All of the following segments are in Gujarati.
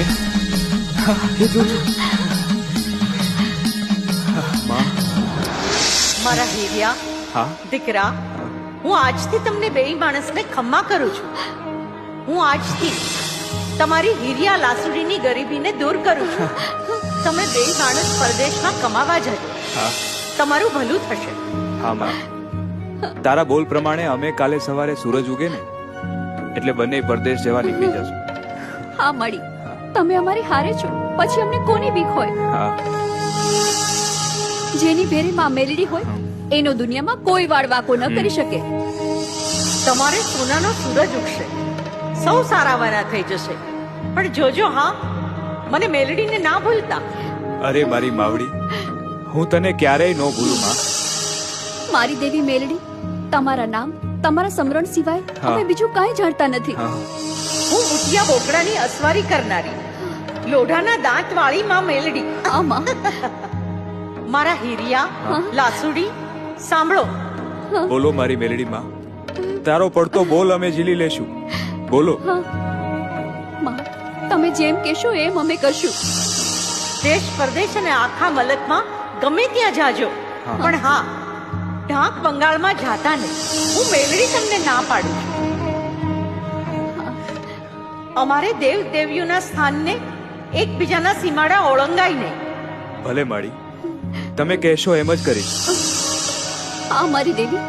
એ જોજો માં. મારા હીરિયા, હા દીકરા, હું આજથી તમને બેય માણસને ખમ્મા કરું છું. હું આજથી તમારી હીરિયા લાસુડીની ગરીબીને દૂર કરું છું. તમે બેય માણસ પરદેશમાં કમાવા જજો. હા તમારું ભલું થશે. હા માં. તારા બોલ પ્રમાણે અમે કાલે સવારે સૂરજ ઉગે ને એટલે બંને પરદેશ જવા નીકળી જશું. હા મળી, તમે અમારી હારે છો, પછી અમને કોની બીક હોય? હા જેની ભેરે માં મેલડી હોય એનો દુનિયામાં કોઈ વાળ વાકો ન કરી શકે. તમારે સોનાનો સૂરજ ઉગશે, સૌ સારાવાના થઈ જશે. પણ જોજો હા, મને મેલડીને ના ભૂલતા. અરે મારી માવડી, હું તને ક્યારેય ન ભૂલું માં. મારી દેવી મેલડી, તમારા નામ, તમારા સમરણ સિવાય હા. અમે બીજું કાંઈ જાણતા નથી. હા હું ઉટિયા બોકડાની અસવારી કરનારી, લોઢાના દાંત વાળી માં મેલડી. આમાં મારા હીરિયા, લાસુડી, સાંભળો. બોલો મારી મેલડી માં, તારો પડતો બોલ અમે ઝીલી લેશું. બોલો. માં, તમે જેમ કહેશો એમ અમે કરશું. દેશ પરદેશ અને આખા મલકમાં ગમે ત્યાં જાજો, હા. પણ હા, ઢાક બંગાળમાં જાતા નહીં. હું મેલડી તમને ના પાડું છું. અમારે દેવ દેવીઓના સ્થાનને એકબીજાના સીમાડા ઓળંગાય નહીં. ભલે માડી, તમે કહેશો એમ જ કરીશ. આ મારી દેવી,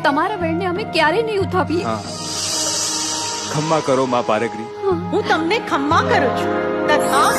તમારા વેણને અમે ક્યારેય નહીં ઉથાપીએ. હા ખમ્મા કરો માં પારેગરી. હું તમને ખમ્મા કરું છું. તથા